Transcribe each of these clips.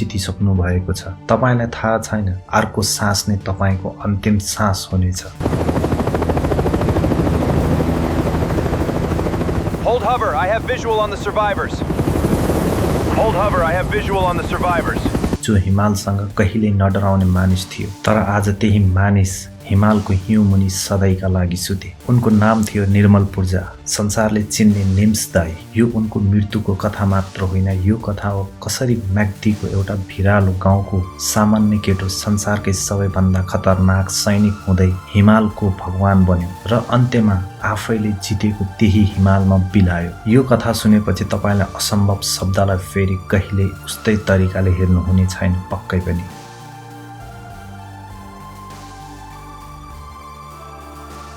जितिसक्नु भएको छ। तपाईलाई थाहा छैन, अर्को सास नै तपाईको अन्तिम सास हुनेछ। Hold hover, I have visual on the survivors. Hold hover, I have visual on the survivors. जो हिमालसँग कहिल्यै नडराउने मानिस थियो, तर आज त्यही मानिस हिमालको हिउँ मुनि सधैँका लागि सुते। उनको नाम थियो निर्मल पूर्जा, संसारले चिन्ने निम्स दाई। यो उनको मृत्युको कथा मात्र होइन, यो कथा हो कसरी म्याग्दीको एउटा भिरालो गाउँको सामान्य केटो संसारकै सबैभन्दा खतरनाक सैनिक हुँदै हिमालको भगवान बन्यो र अन्त्यमा आफैले जितेको त्यही हिमालमा बिलायो। यो कथा सुनेपछि तपाईलाई असम्भव शब्दलाई फेरि कहिल्यै उस्तै तरिकाले हेर्नुहुने छैन, पक्कै पनि।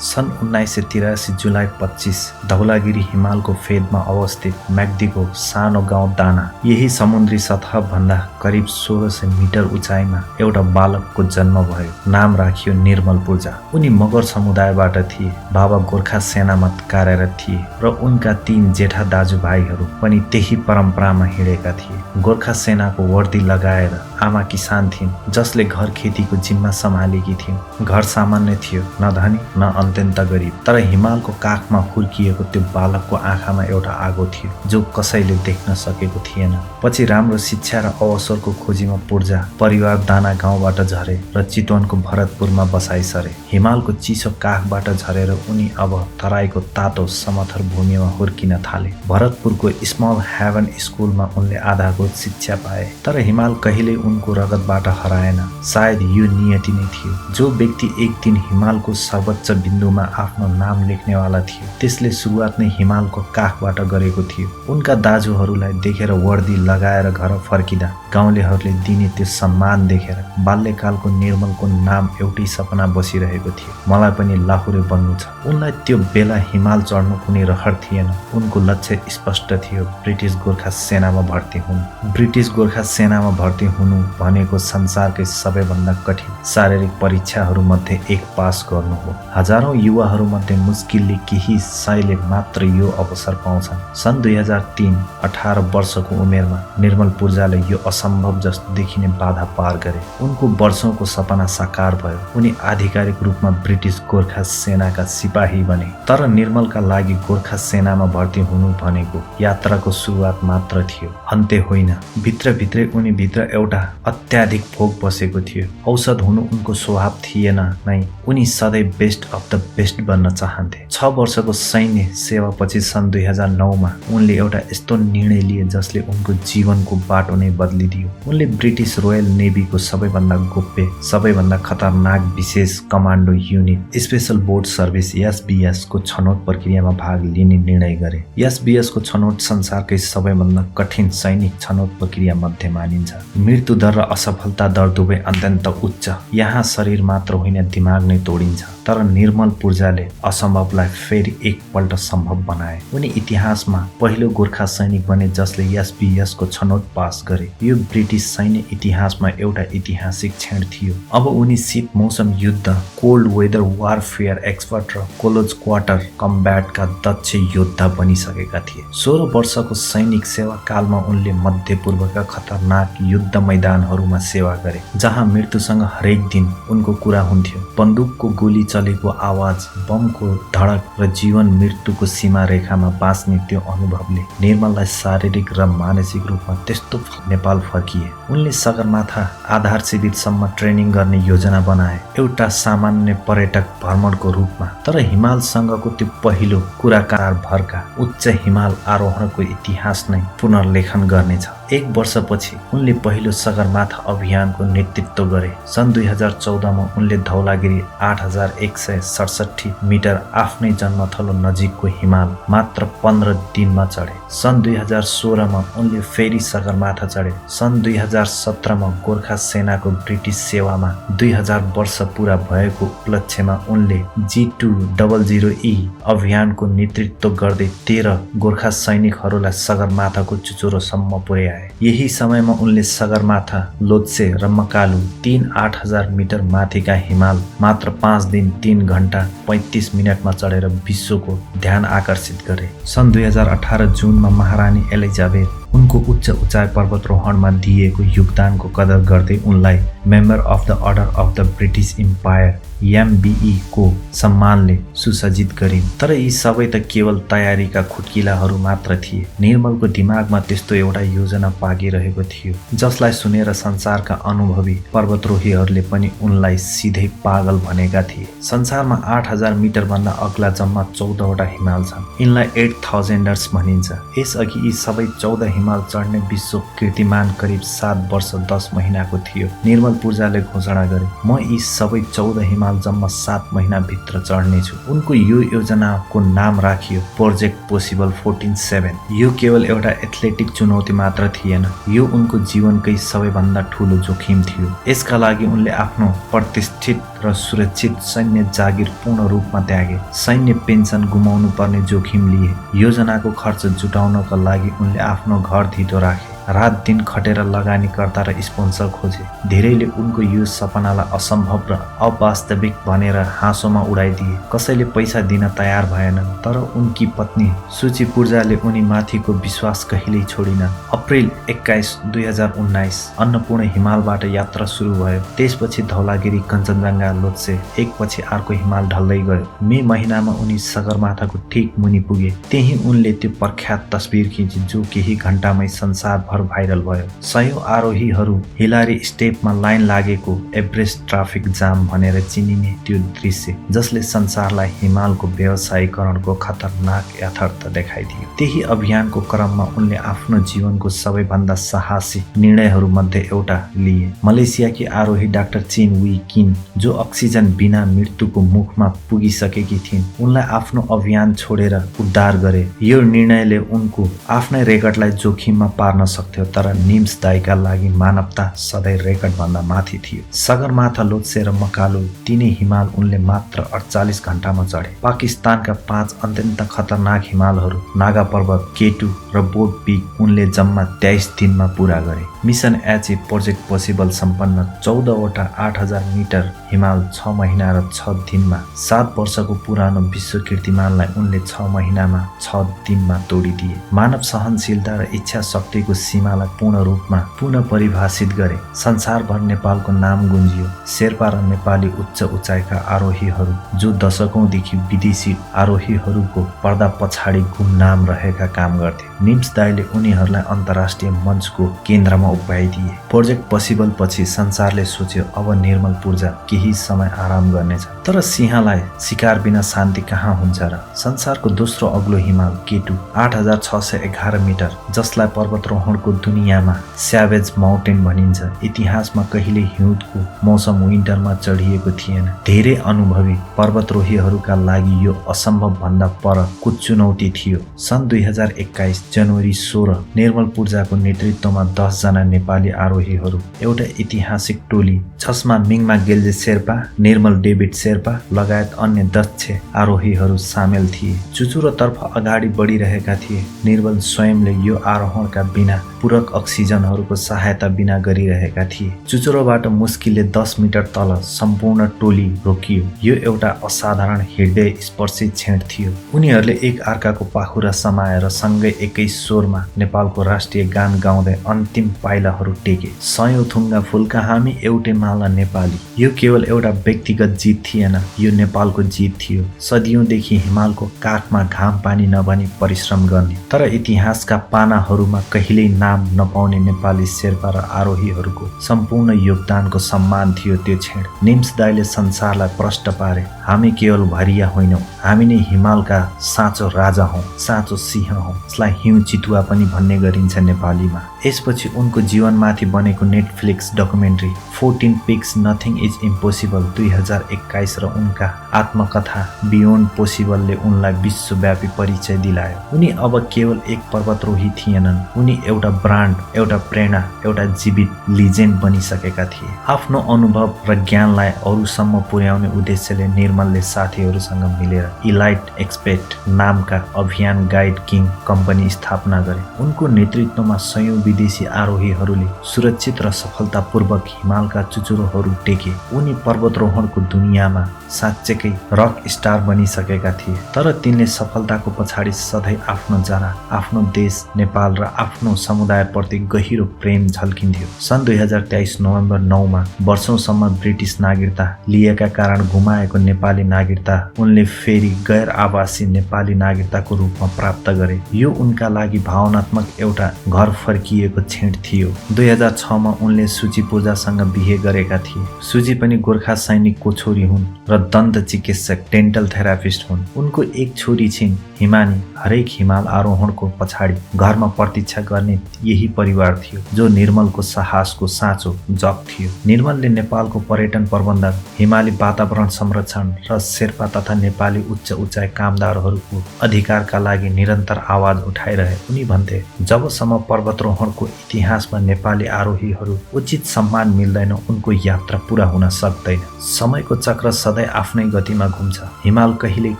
सन् 1983 जुलाई 25 धौलागिरी हिमालको फेदमा अवस्थित म्याग्दीको सानो गाउँ दाना, यही समुद्री सतह भन्दा करिब 1600 मिटर उचाइमा एउटा बालकको जन्म भयो। नाम राखियो निर्मल पूर्जा। उनी मगर समुदायबाट थिए। बाबा गोर्खा सेनामा कार्यरत थिए र उनका 3 जेठा दाजुभाइहरू पनि त्यही परम्परामा हिँडेका थिए। गोर्खा सेनाको वर्दी लगाएर आमा किसान थिइन्, जसले घर खेतीको जिम्मा सम्हालेकी थिइन्। घर सामान्य थियो, न धनी न अत्यन्त गरिब। तर हिमालको काखमा हुर्किएको त्यो बालकको आँखामा एउटा आगो थियो जो कसैले देख्न सकेको थिएन। पछि राम्रो शिक्षा र अवसरको खोजीमा पूर्जा परिवार दाना गाउँबाट झरे र चितवनको भरतपुरमा बसाइ सरे। हिमालको चिसो काखबाट झरेर उनी अब तराईको तातो समथर भूमिमा हुर्किन थाले। भरतपुरको स्मल हेभन स्कुलमा उनले आधारभूत शिक्षा पाए। तर हिमाल कहिल्यै उनको रगतबाट हराएन। सायद यो नियति नै थियो। जो व्यक्ति एक दिन हिमालको सर्वोच्च बिन्दुमा आफ्नो नाम लेख्नेवाला थियो, त्यसले सुरुवात नै हिमालको काखबाट गरेको थियो। उनका दाजुहरूलाई देखेर वर्दी लगाएर घर फर्किँदा गाउँलेहरूले दिने त्यो सम्मान देखेर बाल्यकालको निर्मलको नाम एउटै सपना बसिरहेको थियो, मलाई पनि लाहुरे बन्नु छ। उनलाई त्यो बेला हिमाल चढ्नु कुनै रहर थिएन। उनको लक्ष्य स्पष्ट थियो, ब्रिटिस गोर्खा सेनामा भर्ती हुनु। ब्रिटिस गोर्खा सेनामा भर्ती हुनु भनेको संसारकै सबैभन्दा कठिन शारीरिक परीक्षाहरूमध्ये एक पास गर्नु हो। हजारौं युवाहरूमध्ये मुस्किलले केही सयले मात्र यो अवसर पाउँछन्। सन् 2003 18 वर्षको उमेरमा निर्मल पूर्जाले यो असम्भव जस्तो देखिने बाधा पार गरे। उनको वर्षौंको सपना साकार भयो। उनी आधिकारिक रूपमा ब्रिटिस गोर्खा सेनाका सिपाही बने। तर निर्मलका लागि गोर्खा सेनामा भर्ती हुनु भनेको यात्राको सुरुवात मात्र थियो, अन्त्य होइन। भित्रभित्रै उनी भित्र एउटा अत्याधिक भोक बसेको थियो। औषध हुनु उनको स्वभाव थिएन नै। उनी सधैँ बेस्ट अफ द बेस्ट बन्न चाहन्थे। 6 वर्षको सैन्य सेवापछि सन् 2009 मा उनले एउटा यस्तो निर्णय लिए जसले उनको जीवनको बाटो नै बदलिदियो। उनले ब्रिटिस रोयल नेभीको सबैभन्दा गोप्य, सबैभन्दा खतरनाक विशेष commando unit special board service SBS को छनौट प्रक्रियामा भाग लिने निर्णय गरे। एसबीएस को छनौट संसारकै सबैभन्दा कठिन सैनिक छनौट प्रक्रिया मध्ये मानिन्छ। मृत्यु दर र असफलता दर दुवै अत्यन्त उच्च। यहाँ शरीर मात्र होइन, दिमाग नै तोडिन्छ। तर निर्मल पूर्जाले असम्भवलाई फेरि एकपल्ट सम्भव बनाए। उनी इतिहासमा पहिलो गोर्खा सैनिक बने जसले एसबीएस को छनौट पास गरे। यो ब्रिटिस सैन्य इतिहासमा एउटा ऐतिहासिक क्षण थियो। अब उनी शीत मौसम युद्ध, कोल्ड वेदर वारफेयर एक्सपर्ट र क्लोज क्वार्टर कम्ब्याटका दक्ष योद्धा बनिसकेका थिए। 16 वर्षको सैनिक सेवा कालमा उनले मध्यपूर्वका खतरनाक युद्ध मैदानहरूमा सेवा गरे, जहाँ मृत्युसँग हरेक दिन उनको कुरा हुन्थ्यो। बन्दुकको गोली चलेको आवाज, बमको धडक र जीवन मृत्युको सीमा रेखामा बाँच्ने त्यो अनुभवले निर्मललाई शारीरिक र मानसिक रूपमा त्यस्तो नेपाल फर्किए। उनले सगरमाथा आधार शिविरसम्म ट्रेनिङ गर्ने योजना बनाए, एउटा सामान्य पर्यटक भ्रमणको रूपमा। तर हिमालसँगको त्यो पहिलो कुराकानी भरका उच्च हिमाल आरोहणको इतिहास नै पुनर्लेखन गर्नेछ। 1 वर्षपछि उनले पहिलो सगरमाथा अभियानको नेतृत्व गरे। सन् 2014 मा उनले धौलागिरी 8167 मिटर आफ्नै जन्मथलो नजिकको हिमाल मात्र 15 दिनमा चढे। सन् 2016 मा उनले फेरि सगरमाथा चढे। सन् 2017 मा गोर्खा सेनाको ब्रिटिस सेवामा 2000 वर्ष पूरा भएको उपलक्ष्यमा उनले G200E अभियानको नेतृत्व गर्दै 13 गोर्खा सैनिकहरूलाई सगरमाथाको चुचुरोसम्म पुर्याए। यही समयमा उनले सगरमाथा, लोत्से र मकालु 3-8000 मिटर माथिका हिमाल मात्र 5 दिन 3 घण्टा 35 मिनटमा चढेर विश्वको ध्यान आकर्षित गरे। सन् 2018 जुनमा महारानी एलिजाबेथ उनको उच्च उचाइ पर्वतारोहणमा दिएको योगदानको कदर गर्दै उनलाई member of the order of the British empire MBE को सम्मानले सुसज्जित गरिन्। तर यी सबै त केवल तयारीका खुट्किलाहरू मात्र थिए। निर्मलको दिमागमा त्यस्तो एउटा योजना पाकिरहेको थियो जसलाई सुनेर संसारका अनुभवी पर्वतारोहीहरूले पनि उनलाई सिधै पागल भनेका थिए। संसारमा 8000 मिटर भन्दा अग्ला जम्मा 14 वटा हिमाल छन्। यिनलाई 8000ers भनिन्छ। यसअघि यी सबै 14 हिमाल चढ्ने विश्व कीर्तिमान करिब 7 वर्ष 10 महिनाको थियो। निर्मल पूर्जाले घोषणा गरे, म यी सबै 14 हिमाल जम्मा 7 महिना भित्र चढ्नेछु। उनको यो योजनाको नाम राखियो प्रोजेक्ट पोसिबल 14-7। यो केवल एउटा एथलेटिक चुनौती मात्र थिएन, यो उनको जीवनकै सबैभन्दा ठूलो जोखिम थियो। यसका लागि उनले आफ्नो प्रतिष्ठित र सुरक्षित सैन्य जागिर पूर्ण रूपमा त्यागे। सैन्य पेन्सन गुमाउनु पर्ने जोखिम लिए। योजनाको खर्च जुटाउनका लागि उनले आफ्नो घर धितो राखे। रात दिन खटेर लगानीकर्ता र स्पोन्सर खोजे। धेरैले उनको यो सपनालाई असम्भव र अवास्तविक भनेर हाँसोमा उडाइदिए। कसैले पैसा दिन तयार भएनन्, तर उनकी पत्नी सुची पूर्जाले उनी माथिको विश्वास कहिल्यै छोडिनन्। अप्रिल 21, 2019 अन्नपूर्ण हिमालबाट यात्रा सुरु भयो। त्यसपछि धौलागिरी, कञ्चनजङ्घा, लोत्से एकपछि अर्को हिमाल ढल्दै गयो। मे महिनामा उनी सगरमाथाको ठिक मुनि पुगे। त्यही उनले त्यो प्रख्यात तस्बिर खिचे जो केही घण्टामै संसारभर भाइरल भयो। सयौं आरोहीहरू हिलारी स्टेपमा लाइन लागेको एभरेस्ट ट्राफिक जाम भनेर चिनिने त्यो दृश्य जसले संसारलाई हिमालको व्यवसायीकरणको खतरनाक यथार्थ देखाइदियो। त्यही अभियानको क्रममा उनले आफ्नो जीवनको सबैभन्दा साहसी निर्णयहरूमध्ये एउटा लिए। मलेसियाकी आरोही डाक्टर चेन वी किन जो अक्सिजन बिना मृत्युको मुखमा पुगिसकेकी थिइन्, उनलाई आफ्नो अभियान छोडेर उद्धार गरे। यो निर्णयले उनको आफ्नै रेकर्डलाई जोखिममा पार्न सक्थ्यो, तर निम्स दाइका लागि मानवता सधैँ रेकर्डभन्दा माथि थियो। सगरमाथा, लोत्से र मकालु तीनै हिमाल उनले मात्र 48 घण्टामा चढे। पाकिस्तानका 5 अत्यन्त खतरनाक हिमालहरू नागा पर्वत, केटु र बोट पिक उनले जम्मा 23 दिनमा पूरा गरे। मिसन एच प्रोजेक्ट पोसिबल सम्पन्न 14 वटा 8000 मिटर हिमाल 6 महिना र 6 दिनमा 7 वर्षको पुरानो विश्व कीर्तिमानलाई उनले 6 महिनामा 6 दिनमा तोडिदिए। मानव सहनशीलता र इच्छा शक्तिको सीमालाई पूर्ण रूपमा पुनः परिभाषित गरे। संसारभर नेपालको नाम गुन्जियो। शेर्पा र नेपाली उच्च उचाइका आरोहीहरू जो दशकौंदेखि विदेशी आरोहीहरूको पर्दा पछाडि गुमनाम रहेका काम गर्थे, निम्स दाइले उनीहरूलाई अन्तर्राष्ट्रिय मञ्चको केन्द्रमा उभ्याइदिए। प्रोजेक्ट पोसिबल पछि संसारले सोच्यो अब निर्मल पूर्जा केही समय आराम गर्नेछ। तर सिंहलाई शिकार बिना शान्ति कहाँ हुन्छ र? संसारको दोस्रो अग्लो हिमाल केटु 8611 मिटर जसलाई पर्वतारोहणको दुनियाँमा स्यावेज माउन्टेन भनिन्छ, इतिहासमा कहिले हिउँदको मौसम विन्टरमा चढिएको थिएन। धेरै अनुभवी पर्वतारोहीहरूका लागि यो असम्भव भन्दा परको चुनौती थियो। सन् 2021 जनवरी 16 निर्मल पूर्जाको नेतृत्वमा 10 जना नेपाली आरोहीहरू एउटा ऐतिहासिक टोली जसमा मिङमा गेल्जे शेर्पा, निर्मल डेभिड शेर्पा लगायत अन्य दक्ष आरोहीहरू सामेल थिए। चुचुरोतर्फ अगाडि बढिरहेका थिए। निर्मल स्वयंले यो आरोहणका बिना पूरक अक्सिजनहरूको सहायता बिना गरिरहेका थिए। चुचुरोबाट मुस्किलले 10 मिटर तल सम्पूर्ण टोली रोकियो। यो एउटा असाधारण हृदय स्पर्शी क्षण थियो। उनीहरूले एक अर्काको पाखुरा समाएर सँगै एकै स्वरमा नेपालको राष्ट्रिय गान गाउँदै अन्तिम पाइलाहरू टेके। सयौं थुङ्गा फुलका हामी एउटै माला नेपाली। यो केवल एउटा व्यक्तिगत जित थिएन, यो नेपालको जित थियो। सदियौंदेखि हिमालको काखमा घाम पानी नभनी परिश्रम गर्ने तर इतिहासका पानाहरूमा कहिल्यै नाम नपाउने नेपाली शेर्पा र आरोहीहरूको सम्पूर्ण योगदानको सम्मान थियो त्यो क्षण। निम्स दाइले संसारलाई प्रष्ट पारे, हामी केवल भरिया होइनौं, हामी नै हिमालका साँचो राजा हौं, साँचो सिंह हौं। यसलाई हिउँ चितुवा पनि भन्ने गरिन्छ नेपालीमा। यसपछि उनको जीवनमाथि बनेको Netflix documentary 14 peaks nothing is impossible 2021 र उनका आत्मकथा बियोन्ड पोसिबलले उनलाई विश्वव्यापी परिचय दिलायो। उनी अब केवल एक पर्वतारोही थिएनन्, उनी एउटा ब्रान्ड, एउटा प्रेरणा, एउटा जीवित लिजेन्ड बनिसकेका थिए। आफ्नो अनुभव र ज्ञानलाई अरूसम्म पुर्याउने उद्देश्यले निर्मलले साथीहरूसँग मिलेर इलाइट एक्सपेक्ट नामका अभियान गाइड किङ कम्पनी स्थापना गरे। उनको नेतृत्वमा सयौं विदेशी आरोहीहरूले सुरक्षित र सफलतापूर्वक हिमालका चुचुरोहरू टेके। उनी पर्वतारोहणको दुनियाँमा साँच्चैकै रक स्टार बनिसकेका थिए। तर तिनले सफलताको पछाडि सधैँ आफ्नो जरा, आफ्नो देश नेपाल र आफ्नो समुदायप्रति गहिरो प्रेम झल्किन्थ्यो। सन् 2023 नोभेम्बर 9 वर्षौंसम्म ब्रिटिस नागरिकता लिएका कारण गुमाएको नेपाली नागरिकता उनले फेरि गैर आवासी नेपाली नागरिकताको रूपमा प्राप्त गरे। यो उनका लागि भावनात्मक एउटा घर फर्किएको क्षण थियो। 2006 उनले सुची पूजासँग बिहे गरेका थिए। सुची पनि गोर्खा सैनिकको छोरी हुन् र दन्त चिकित्सक डेन्टल थेरापिस्ट हुन्। उनको एक छोरी छिन् हिमानी। हरेक हिमाल आरोहणको पछाडि घरमा प्रतीक्षा गर्ने यही परिवार थियो जो निर्मलको साहसको साँचो जग थियो। निर्मलले नेपालको पर्यटन प्रबन्धन, हिमाली वातावरण संरक्षण र शेर्पा तथा नेपाली उच्च उचाइ कामदारहरूको अधिकारका लागि निरन्तर आवाज उठाइरहे। उनी भन्थे, जबसम्म पर्वतारोहणको इतिहासमा नेपाली आरोहीहरू उचित सम्मान मिल्दैन उनको यात्रा पूरा हुन सक्दैन। समयको चक्र सधैँ आफ्नै गतिमा घुम्छ। हिमाल कहिल्यै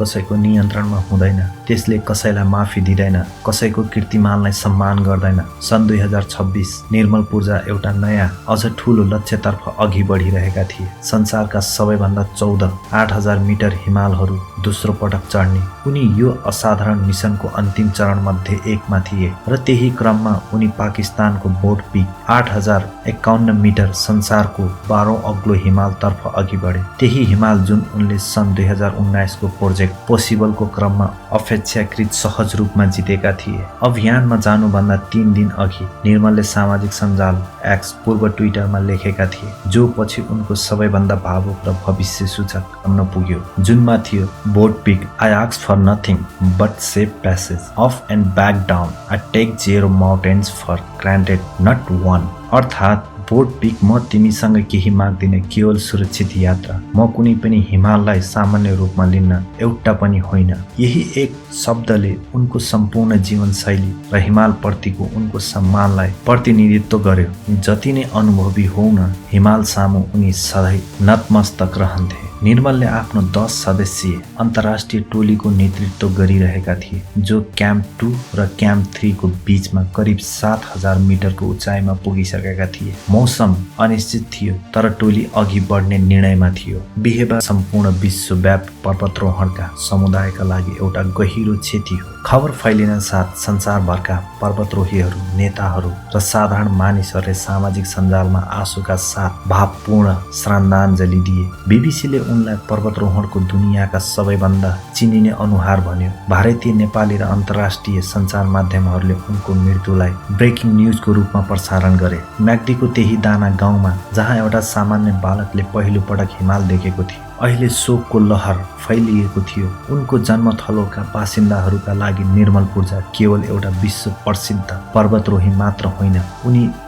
कसैको नियन्त्रणमा हुँदैन। त्यसले कसैलाई माफी दिँदैन, कसैको कीर्तिमानलाई सम्मान गर्दैन। सन् 2026 निर्मल पूर्जा एउटा नयाँ अझ ठूलो लक्ष्यतर्फ अघि बढिरहेका थिए। संसारका सबैभन्दा 8,000 मिटर हिमालहरू दोस्रो पटक चढ्ने उनी यो असाधारण मिसनको अन्तिम चरणमध्ये एकमा थिए र त्यही क्रममा उनी पाकिस्तानको बोट पिक 8,051 मिटर संसारको 12औं अग्लो हिमालतर्फ अघि बढे। त्यही हिमाल जुन उनले सन् 2019 को प्रोजेक्ट पोसिबलको क्रममा अपेक्षाकृत सहज रूपमा जितेका थिए। अभियानमा जानुभन्दा 3 दिन अघि निर्मलले सामाजिक सञ्जाल एक्स पूर्व ट्विटरमा लेखेका थिए, जो पछि उनको सबैभन्दा भावुक र भविष्य सूचक बन्न पुग्यो, जुनमा थियो बोट peak I ask for nothing but safe passage up and back down I take 0 mountains for granted not one. अर्थात् बोट पिक म तिमीसँग केही माग्दिन, केवल सुरक्षित यात्रा। म कुनै पनि हिमाललाई सामान्य रूपमा लिन्न, एउटा पनि होइन। यही एक शब्दले उनको सम्पूर्ण जीवनशैली र हिमालप्रतिको उनको सम्मानलाई प्रतिनिधित्व गर्यो। जति नै अनुभवी होउन हिमाल सामु उनी सधैँ नतमस्तक रहन्थे। निर्मलले आफ्नो 10 सदस्यीय अन्तर्राष्ट्रिय टोलीको नेतृत्व गरिरहेका थिए, जो क्याम्प 2 र क्याम्प 3 को बीचमा करिब 7,000 मिटरको उचाइमा पुगिसकेका थिए। मौसम अनिश्चित थियो, तर टोली अघि बढ्ने निर्णयमा थियो। बिहेबार सम्पूर्ण विश्वव्यापी पर्वतारोहणका समुदायका लागि एउटा गहिरो क्षति हो। खबर फैलिन साथ संसारभरका पर्वतारोहीहरू, नेताहरू र साधारण मानिसहरूले सामाजिक सञ्जालमा आँसुका साथ भावपूर्ण श्रद्धाञ्जली दिए। बीबीसीले उनलाई पर्वतारोहणको दुनियाँका सबैभन्दा चिनिने अनुहार भन्यो। भारतीय, नेपाली र अन्तर्राष्ट्रिय सञ्चार माध्यमहरूले उनको मृत्युलाई ब्रेकिङ न्युजको रूपमा प्रसारण गरे। म्याग्दीको त्यही दाना गाउँमा जहाँ एउटा सामान्य बालकले पहिलो पटक हिमाल देखेको थियो, अहिले शोकको लहर फैलिएको थियो। उनको जन्मथलोका बासिन्दाहरूका लागि निर्मल पूर्जा केवल एउटा विश्व प्रसिद्ध पर्वतारोही मात्र होइन,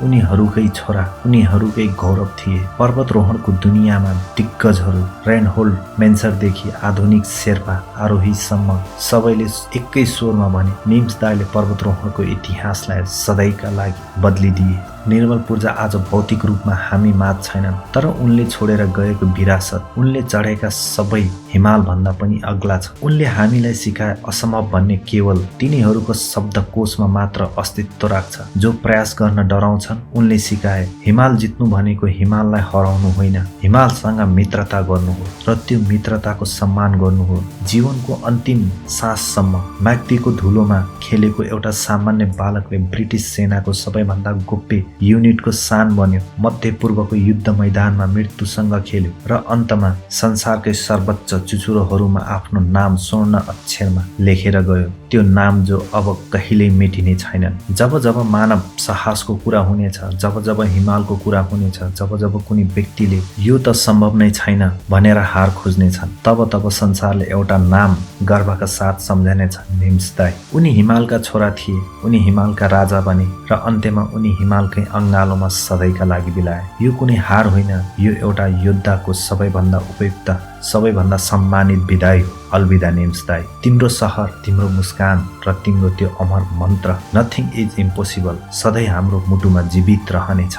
उनीहरूकै छोरा, उनीहरूकै गौरव थिए। पर्वतारोहणको दुनियाँमा दिग्गजहरू रेनहोल्ड मेन्सरदेखि आधुनिक शेर्पा आरोहीसम्म सबैले एकै स्वरमा भने, निम्स दाइले पर्वतारोहणको इतिहासलाई सधैँका लागि बदलिदिए। निर्मल पूर्जा आज भौतिक रूपमा हामी माझ छैनन्, तर उनले छोडेर गएको विरासत, उनले चढेका सबै हिमाल भन्दा पनि अग्ला छ। उनले हामीलाई सिकाए असम्भव भन्ने केवल तिनीहरूको शब्दकोशमा मात्र अस्तित्व राख्छ जो प्रयास गर्न डराउँछन्। उनले सिकाए हिमाल जित्नु भनेको हिमाललाई हराउनु होइन, हिमालसँग मित्रता गर्नु हो र त्यो मित्रताको सम्मान गर्नु हो। जीवनको अन्तिम साससम्म म्याग्दीको धुलोमा खेलेको एउटा सामान्य बालकले ब्रिटिस सेनाको सबैभन्दा गोप्य युनिटको शान बन्यो, मध्य पूर्वको युद्ध मैदानमा मृत्युसँग खेल्यो र अन्तमा संसारकै सर्वोच्च चुचुरोहरूमा आफ्नो नाम स्वर्ण अक्षरमा लेखेर गयो। त्यो नाम जो अब कहिल्यै मेटिने छैनन्। जब जब मानव साहसको कुरा हुनेछ, जब जब हिमालको कुरा हुनेछ, जब जब कुनै व्यक्तिले यो त सम्भव नै छैन भनेर हार खोज्नेछन्, तब तब संसारले एउटा नाम गर्वका साथ सम्झनेछ, निम्स दाइ। उनी हिमालका छोरा थिए, उनी हिमालका राजा बने र अन्त्यमा उनी हिमालकै अङ्गालोमा सधैँका लागि बिलाए। यो कुनै हार होइन, यो एउटा योद्धाको सबैभन्दा उपयुक्त सबैभन्दा सम्मानित विदाई हो। अलविदा नेम्स दाई। तिम्रो सहर, तिम्रो मुस्कान र तिम्रो त्यो अमर मन्त्र नथिङ इज इम्पोसिबल सधैँ हाम्रो मुटुमा जीवित रहनेछ।